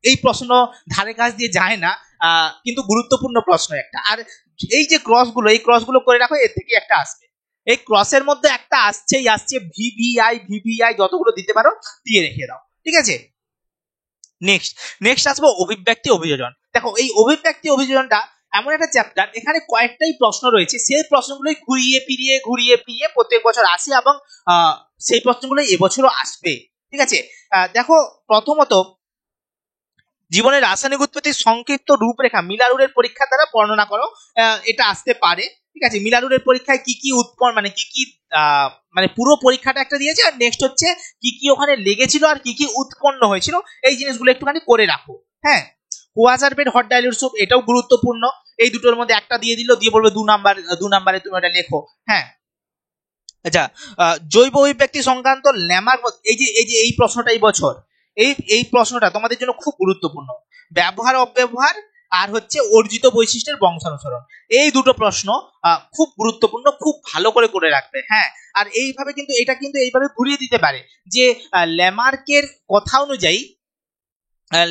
A: এই প্রশ্ন ধারে কাছ দিয়ে যায় না, কিন্তু গুরুত্বপূর্ণ প্রশ্ন একটা। আর এই যে ক্রসগুলো, এই ক্রসগুলো করে রাখো, এর থেকে একটা আসবে। এই ক্রসের মধ্যে একটা আসছে ভিভিআই যতগুলো দিতে পারো দিয়ে রেখে দাও, ঠিক আছে। নেক্সট আসবো অভিব্যক্তি অভিযোজন। দেখো এই অভিব্যক্তি অভিযোজনটা এমন একটা চ্যাপ্টার, এখানে কয়েকটাই প্রশ্ন রয়েছে, সেই প্রশ্নগুলোই ঘুরিয়ে ফিরিয়ে প্রত্যেক বছর আসে এবং সেই প্রশ্নগুলো এবছরও আসবে, ঠিক আছে। দেখো প্রথমত জীবনের রাসায়নিক উৎপত্তির সংক্ষিপ্ত রূপরেখা মিলারুরের পরীক্ষা দ্বারা বর্ণনা করো, এটা আসতে পারে, ঠিক আছে। মিলারুরের পরীক্ষায় কি কি উৎপন্ন মানে কি কি মানে পুরো পরীক্ষাটা একটা দিয়েছে, আর নেক্সট হচ্ছে কি কি ওখানে লেগেছিল আর কি কি উৎপন্ন হয়েছিল, এই জিনিসগুলো একটুখানি করে রাখো। হ্যাঁ, কুয়াশার পেট হট ডাইলুট স্যুপ, এটাও গুরুত্বপূর্ণ। এই দুটোর মধ্যে একটা দিয়ে দিল, দিয়ে বলবে 2 নাম্বারে তুমি ওটা লেখো। হ্যাঁ, আচ্ছা, জৈব অভিব্যক্তি সংক্রান্ত ল্যামার, এই প্রশ্নটা এই বছর, এই প্রশ্নটা তোমাদের জন্য খুব গুরুত্বপূর্ণ। ব্যবহার অব্যবহার আর হচ্ছে অর্জিত বৈশিষ্ট্যের বংশানুসরণ, এই দুটো প্রশ্ন খুব গুরুত্বপূর্ণ, খুব ভালো করে রাখবে। হ্যাঁ, আর এইভাবে কিন্তু এটা কিন্তু এইভাবে ঘুরিয়ে দিতে পারে যে ল্যামার্কের কথা অনুযায়ী,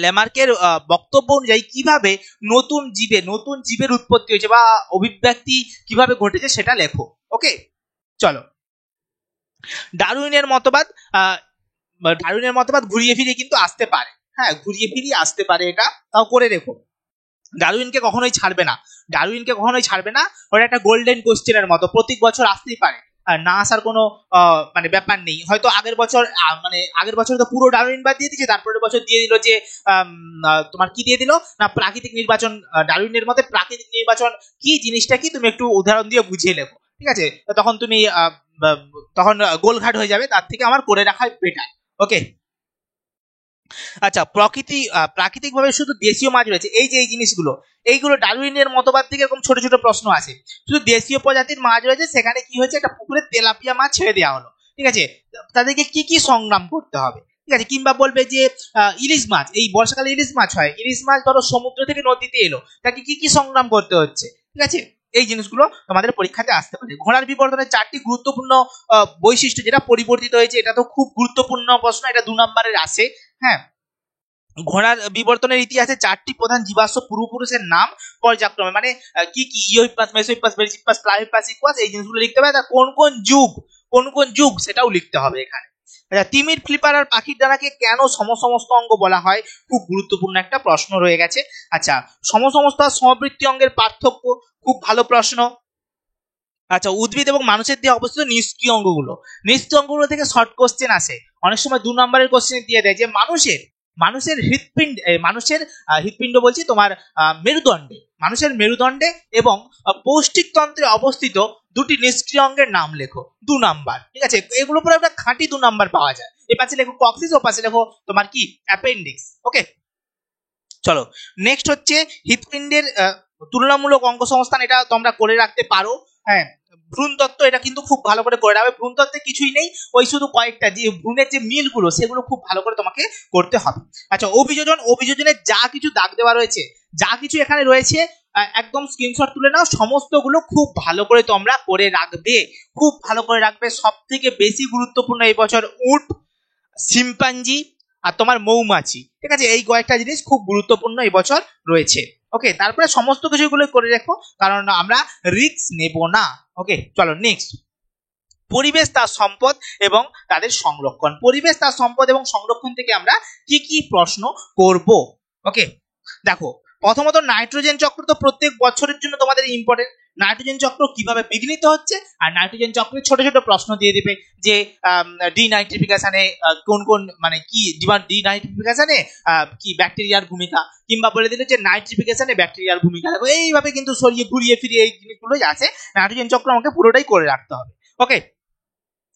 A: ল্যামার্কের বক্তব্য অনুযায়ী কিভাবে নতুন জীবের উৎপত্তি হয়েছে বা অভিব্যক্তি কিভাবে ঘটেছে সেটা লেখো। ওকে, চলো। ডারউইনের মতবাদ ঘুরিয়ে ফিরিয়ে কিন্তু আসতে পারে। হ্যাঁ, ঘুরিয়ে ফিরিয়ে আসতে পারে, এটা তাও করে রেখো। ডারউইনকে কখনোই ছাড়বে না, ওটা একটা গোল্ডেন কোশ্চেনের মতো, প্রত্যেক বছর আসতেই পারে, না আসার কোনো মানে ব্যাপার নেই। হয়তো আগের বছর তো পুরো ডারউইনবাদ দিয়ে দিয়েছে, তারপরের বছর দিয়ে দিল যে তোমার কি দিয়ে দিল না প্রাকৃতিক নির্বাচন। ডারউইনের মতে প্রাকৃতিক নির্বাচন কি জিনিসটা কি তুমি একটু উদাহরণ দিয়ে বুঝিয়ে লেখো, ঠিক আছে। তখন তুমি গোলঘাট হয়ে যাবে, তার থেকে আমার করে রাখাই বেটার। ওকে, আচ্ছা, প্রাকৃতিকভাবে শুধু দেশীয় মাছ রয়েছে, এই জিনিসগুলো, এইগুলো ডারউইনের মতবাদ থেকে এরকম ছোট ছোট প্রশ্ন আছে। শুধু দেশীয় প্রজাতির মাছ রয়েছে, সেখানে কি হয়েছে, একটা পুকুরে তেলাপিয়া মাছ ছেড়ে দেওয়া হলো, ঠিক আছে। তাদেরকে কি কি সংগ্রাম করতে হবে, ঠিক আছে। কিংবা বলবে যে ইলিশ মাছ, এই বর্ষাকালে ইলিশ মাছ হয়, ইলিশ মাছ ধরো সমুদ্র থেকে নদীতে এলো, তাকে কি কি সংগ্রাম করতে হচ্ছে, ঠিক আছে। এই জিনিসগুলো তোমাদের পরীক্ষাতে আসতে পারে। ঘোড়ার বিবর্তনের 4টি গুরুত্বপূর্ণ বৈশিষ্ট্য যেটা পরিবর্তিত হয়েছে, এটা তো খুব গুরুত্বপূর্ণ প্রশ্ন, এটা 2 নম্বরের আসে। হ্যাঁ, ঘোড়ার বিবর্তনের ইতিহাসে 4টি প্রধান জীবাশ্ম পূর্বপুরুষের নাম পর্যায়ক্রমে, মানে কি কি ইওহিপাস, মেসোহিপাস, বেরিজিপাস, প্লাইহিপাস, ইকুয়াস, এই জিনিসগুলো লিখতে হবে। কোন কোন যুগ সেটাও লিখতে হবে এখানে। আচ্ছা, তিমির, ফ্লিপার আর পাখির ডানাকে কেন সমসমস্ত অঙ্গ বলা হয়, খুব গুরুত্বপূর্ণ একটা প্রশ্ন রয়ে গেছে। আচ্ছা, সমসমস্ত আর সমবৃত্তি অঙ্গের পার্থক্য, খুব ভালো প্রশ্ন। আচ্ছা, উদ্ভিদ এবং মানুষের দেহে অবস্থিত নিষ্ক্রিয় অঙ্গগুলো থেকে শর্ট কোশ্চেন আসে, অনেক সময় 2 নম্বরের কোশ্চেন দিয়ে দেয় যে মানুষের হৃৎপিণ্ড বলছি তোমার মানুষের মেরুদণ্ডে এবং পৌষ্টিকতন্ত্রে অবস্থিত 2টি নিষ্ক্রিয় অঙ্গের নাম লেখো, 2 নাম্বার, ঠিক আছে। এগুলো পুরো একটা খাঁটি 2 নাম্বার পাওয়া যায়। এ পাশে লেখো কক্সিস, ও পাশে লেখো তোমার কি অ্যাপেন্ডিক্স। ওকে, চলো। নেক্সট হচ্ছে হৃৎপিণ্ডের তুলনামূলক অঙ্গ সংস্থান, এটা তোমরা করে রাখতে পারো। হ্যাঁ, ভ্রূণতত্ত্ব, এটা কিন্তু খুব ভালো করে রাখবে। ভ্রূণতত্ত্বে কিছুই নেই, ওই শুধু কয়েকটা যে ভ্রূণের যে মিলগুলো, সেগুলো খুব ভালো করে তোমাকে করতে হবে। আচ্ছা, অভিযোজনের যা কিছু দাগ দেওয়া রয়েছে, যা কিছু এখানে রয়েছে, একদম স্ক্রিনশট তুলে নাও, সমস্তগুলো খুব ভালো করে তোমরা করে রাখবে। সব থেকে বেশি গুরুত্বপূর্ণ এই বছর উট, শিম্পাঞ্জি আর তোমার মৌমাছি, ঠিক আছে। এই কয়েকটা জিনিস খুব গুরুত্বপূর্ণ এই বছর রয়েছে। ওকে, তারপরে সমস্ত কিছুগুলো করে রাখো, কারণ আমরা রিস্ক নেব না। ওকে, চলো নেক্সট। পরিবেশ, তার সম্পদ এবং তাদের সংরক্ষণ থেকে আমরা কি কি প্রশ্ন করব। ওকে, দেখো প্রথমত নাইট্রোজেন চক্র তো প্রত্যেক বছরের জন্য তোমাদের ইম্পর্টেন্ট। নাইট্রোজেন চক্র কিভাবে বিঘ্নিত হচ্ছে, আর নাইট্রোজেন চক্রের ছোট ছোট প্রশ্ন দিয়ে দিবে যে ডিনাইট্রিফিকেশনে কোন মানে কি ডিনাইট্রিফিকেশনে কি ব্যাকটেরিয়ার ভূমিকা, কিংবা বলে দিলে যে নাইট্রিফিকেশনে ব্যাকটেরিয়ার ভূমিকা। দেখো এইভাবে কিন্তু ঘুরিয়ে ফিরিয়ে এই জিনিসগুলো আছে, নাইট্রোজেন চক্র আমাকে পুরোটাই করে রাখতে হবে। ওকে,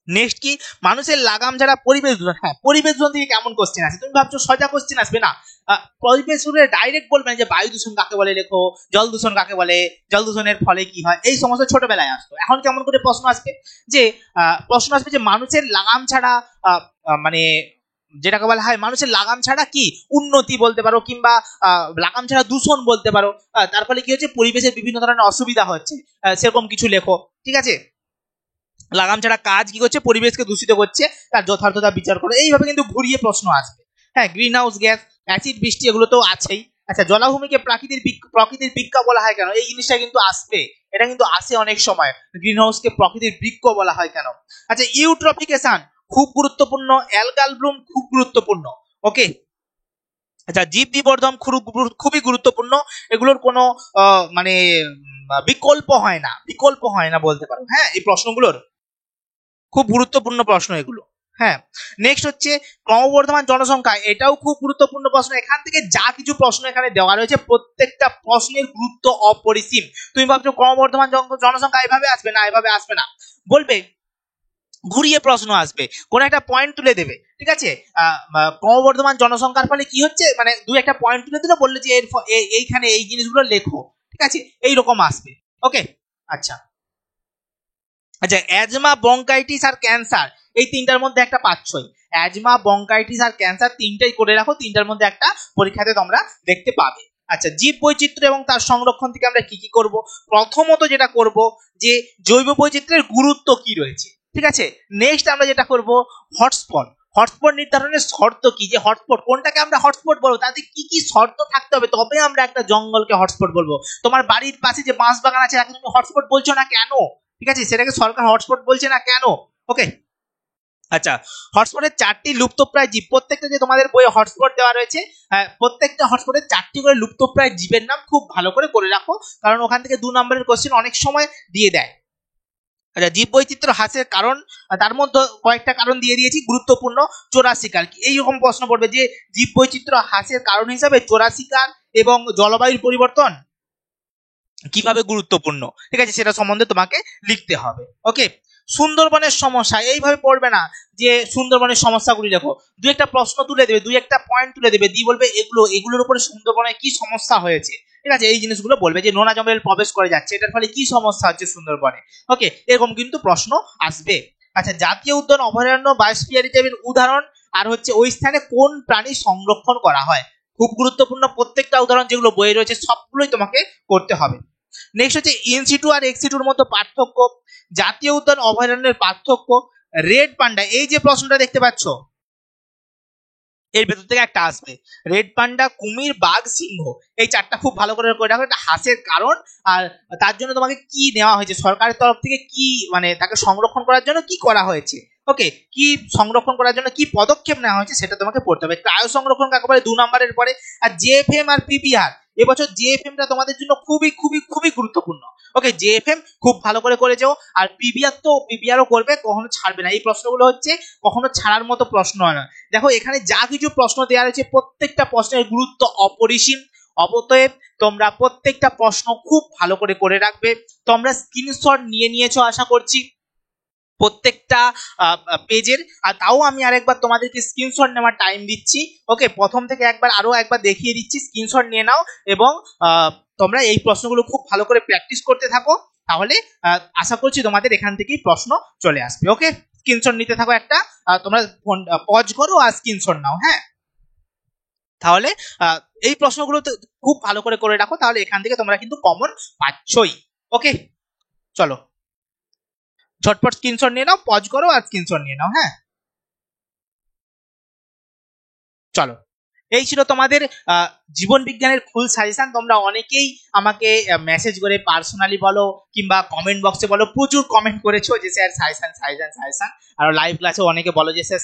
A: নেক্সট কি, মানুষের লাগাম ছাড়া পরিবেশ দূষণ। হ্যাঁ, পরিবেশ দূষণ থেকে কেমন কোশ্চেন আছে, তুমি ভাবছো সোজা কোশ্চেন আসবে না। পরিবেশ দূষণে ডাইরেক্ট বলবেন যে বায়ু দূষণ কাকে বলে লেখো, জল দূষণ কাকে বলে, জল দূষণের ফলে কি হয়, এই সমস্ত ছোটবেলায় আসতো। এখন কেমন করে প্রশ্ন আসবে যে মানুষের লাগাম ছাড়া মানে যেটাকে বলা হয় মানুষের লাগাম ছাড়া কি উন্নতি বলতে পারো, কিংবা লাগাম ছাড়া দূষণ বলতে পারো, তার ফলে কি হচ্ছে পরিবেশের বিভিন্ন ধরনের অসুবিধা হচ্ছে, সেরকম কিছু লেখো, ঠিক আছে। লাগাম ছাড়া কাজ কি করছে, পরিবেশকে দূষিত করছে, তার যথার্থতা বিচার করো। এইভাবে কিন্তু ঘুরিয়ে প্রশ্ন আসবে। হ্যাঁ, গ্রিন হাউস গ্যাস, অ্যাসিড বৃষ্টি, এগুলো তো আছেই। আচ্ছা, জলাভূমিকে প্রকৃতির বৃক্ষ বলা হয় কেন? এই জিনিসটা কিন্তু আসবে, এটা কিন্তু আসে অনেক সময়, গ্রিন হাউসকে প্রকৃতির বৃক্ষ বলা হয় কেন। আচ্ছা, ইউট্রফিকেশন খুব গুরুত্বপূর্ণ, অ্যালগাল ব্লুম খুব গুরুত্বপূর্ণ। ওকে, আচ্ছা, জীব বিবর্ধন খুবই গুরুত্বপূর্ণ, এগুলোর কোনো মানে বিকল্প হয় না, বলতে পারো। হ্যাঁ, এই প্রশ্নগুলোর খুব গুরুত্বপূর্ণ প্রশ্ন এগুলো। হ্যাঁ, নেক্সট হচ্ছে ক্রমবর্ধমান জনসংখ্যা, এটাও খুব গুরুত্বপূর্ণ প্রশ্ন। এখান থেকে যা কিছু প্রশ্ন এখানে দেওয়া রয়েছে প্রত্যেকটা প্রশ্নের গুরুত্ব অপরিসীম। তুমি ভাবছো ক্রমবর্ধমান জনসংখ্যা এভাবে আসবে না, এভাবে আসবে না, বলবে ঘুরিয়ে প্রশ্ন আসবে, কোন একটা পয়েন্ট তুলে দেবে, ঠিক আছে। ক্রমবর্ধমান জনসংখ্যার ফলে কি হচ্ছে, মানে দুই একটা পয়েন্ট তুলে দিলে, বললে যে এইখানে এই জিনিসগুলো লেখো, ঠিক আছে, এইরকম আসবে। ওকে, আচ্ছা আচ্ছা, অ্যাজমা, ব্রঙ্কাইটিস আর ক্যান্সার, এই তিনটার মধ্যে একটা পাচ্ছই। অ্যাজমা, ব্রঙ্কাইটিস আর ক্যান্সার তিনটাই করে রাখো, তিনটার মধ্যে একটা পরীক্ষাতে তোমরা দেখতে পাবে। আচ্ছা, জীব বৈচিত্র্য এবং তার সংরক্ষণ থেকে আমরা কি কি করব? প্রথমত যেটা করব, যে জৈব বৈচিত্র্যের গুরুত্ব কি রয়েছে, ঠিক আছে। নেক্সট আমরা যেটা করব, হটস্পট, নির্ধারণের শর্ত কি, যে হটস্পট কোনটাকে আমরা হটস্পট বলবো, তাতে কি কি শর্ত থাকতে হবে, তবে আমরা একটা জঙ্গলকে হটস্পট বলবো। তোমার বাড়ির পাশে যে বাঁশ বাগান আছে, তাকে তুমি হটস্পট বলছো না কেন? ঠিক আছে, সেটাকে সরকার হটস্পট বলছে না কেন? ওকে, আচ্ছা, হটস্পটের 4টি লুপ্তপ্রায় জীব, প্রত্যেকটা যে তোমাদের বইয়ে হটস্পট দেওয়া রয়েছে, প্রত্যেকটা হটস্পটের 4টি করে লুপ্তপ্রায় জীবের নাম খুব ভালো করে রাখো, কারণ ওখান থেকে 2 নম্বরের কোশ্চেন অনেক সময় দিয়ে দেয়। আচ্ছা, জীব বৈচিত্র্য হ্রাসের কারণ, তার মধ্যে কয়েকটা কারণ দিয়ে দিয়েছি গুরুত্বপূর্ণ। চোরা শিকার, এইরকম প্রশ্ন পড়বে যে জীব বৈচিত্র্য হ্রাসের কারণ হিসাবে চোরা শিকার এবং জলবায়ুর পরিবর্তন কিভাবে গুরুত্বপূর্ণ, ঠিক আছে, সেটা সম্বন্ধে তোমাকে লিখতে হবে। ওকে, সুন্দরবনের সমস্যা, এইভাবে পড়বে না যে সুন্দরবনের সমস্যাগুলি লেখো, দুই একটা প্রশ্ন তুলে দেবে, দুই একটা পয়েন্ট তুলে দেবে, দিয়ে বলবে এগুলোর উপরে সুন্দরবনে কি সমস্যা হয়েছে, ঠিক আছে, এই জিনিসগুলো বলবে, যে নোনা জঙ্গল প্রবেশ করে যাচ্ছে, এটার ফলে কি সমস্যা হচ্ছে সুন্দরবনে। ওকে, এরকম কিন্তু প্রশ্ন আসবে। আচ্ছা, জাতীয় উদ্যান, অভয়ারণ্য, বায়োস্ফিয়ার রিজার্ভের উদাহরণ, আর হচ্ছে ওই স্থানে কোন প্রাণী সংরক্ষণ করা হয়, খুব গুরুত্বপূর্ণ। প্রত্যেকটা উদাহরণ যেগুলো বইয়ে রয়েছে সবগুলোই তোমাকে করতে হবে। নেক্সট হচ্ছে ইনসিটু আর এক্সিটুর মধ্যে পার্থক্য, জাতীয় উদ্যান অভয়ারণ্যের পার্থক্য, রেড পান্ডা, এই যে প্রশ্নটা দেখতে পাচ্ছ এর ভেতর থেকে একটা আসবে, রেড পান্ডা, কুমির, বাঘ, সিংহ, এই চারটা খুব ভালো করে রাখো। এটা হ্রাসের কারণ, আর তার জন্য তোমাকে কি নেওয়া হয়েছে সরকারের তরফ থেকে, কি মানে তাকে সংরক্ষণ করার জন্য কি করা হয়েছে। ওকে, কি সংরক্ষণ করার জন্য কি পদক্ষেপ নেওয়া হয়েছে সেটা তোমাকে পড়তে হবে। ক্রায়ো সংরক্ষণ কাকে বলে 2 নম্বরের পরে। আর জেএফএম আর পিপিআর, এবছর জেএফএম টা তোমাদের জন্য খুবই খুবই খুবই গুরুত্বপূর্ণ। ওকে, জেএফএম খুব ভালো করে যাও, আর পিবিআরও করবে, কখনো ছাড়বে না। এই প্রশ্নগুলো হচ্ছে কখনো ছাড়ার মতো প্রশ্ন হয় না। দেখো, এখানে যা কিছু প্রশ্ন দেওয়া রয়েছে প্রত্যেকটা প্রশ্নের গুরুত্ব অপরিসীম, অতএব তোমরা প্রত্যেকটা প্রশ্ন খুব ভালো করে রাখবে। তোমরা স্ক্রিনশট নিয়েছো আশা করছি প্রত্যেকটা পেজের, আর তাও আমি আরেকবার তোমাদেরকে স্ক্রিনশট নেওয়ার টাইম দিচ্ছি। ওকে, প্রথম থেকে আরো একবার দেখিয়ে দিচ্ছি, স্ক্রিনশট নিয়ে নাও, এবং তোমরা এই প্রশ্নগুলো খুব ভালো করে প্র্যাকটিস করতে থাকো, তাহলে আশা করছি তোমাদের এখান থেকেই প্রশ্ন চলে আসবে। ওকে, স্ক্রিনশট নিতে থাকো একটা, তোমরা ফোন পজ করো আর স্ক্রিনশট নাও। হ্যাঁ, তাহলে এই প্রশ্নগুলো খুব ভালো করে রাখো, তাহলে এখান থেকে তোমরা কিন্তু কমন পাচ্ছই। ওকে, চলো ঝটপট স্ক্রিনশট নিয়ে নাও, পজ করো আর স্ক্রিনশট নিয়ে নাও। হ্যাঁ, চলো, এই ছিল তোমাদের জীবন বিজ্ঞানের ফুল সাজেশন। তোমরা অনেকেই আমাকে মেসেজ করে পার্সোনালি বলো কিংবা কমেন্ট বক্সে বলো, প্রচুর কমেন্ট করেছো যে স্যার সাজেশন, আর লাইভ ক্লাসে অনেকে বলো যে স্যার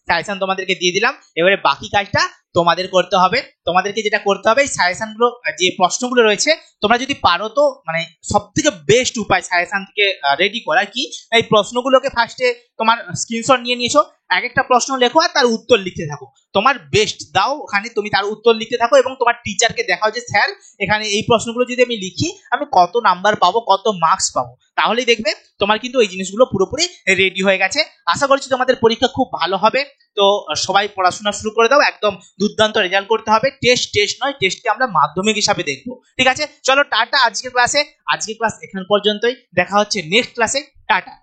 A: সাজেশন তোমাদেরকে দিয়ে দিলাম। এবারে বাকি কাজটা তোমাদের করতে হবে। তোমাদেরকে যেটা করতে হবে, সাজেশনগুলো যে প্রশ্নগুলো রয়েছে তোমরা যদি পারো, তো মানে সবথেকে বেস্ট উপায় সাজেশন থেকে রেডি করার কি, এই প্রশ্নগুলোকে ফার্স্টে তোমার স্ক্রিনশট নিয়েছো, এক একটা প্রশ্ন লেখো আর তার উত্তর লিখতে থাকো, তোমার বেস্ট দাও ওখানে, তুমি তার উত্তর লিখতে থাকো এবং তোমার টিচারকে দেখাও যে স্যার এখানে এই প্রশ্নগুলো যদি আমি লিখি আমি কত নাম্বার পাবো, কত মার্কস পাবো, তাহলেই দেখবে তোমার কিন্তু এই জিনিসগুলো পুরোপুরি রেডি হয়ে গেছে। আশা করছি তোমাদের পরীক্ষা খুব ভালো হবে। তো সবাই পড়াশোনা শুরু করে দাও, একদম দুর্দান্ত রেজাল্ট করতে হবে। টেস্ট নয়, টেস্টকে আমরা মাধ্যমিক হিসাবে দেখবো। ঠিক আছে, চলো টাটা। আজকের ক্লাস এখান পর্যন্তই, দেখা হচ্ছে নেক্সট ক্লাসে। টাটা।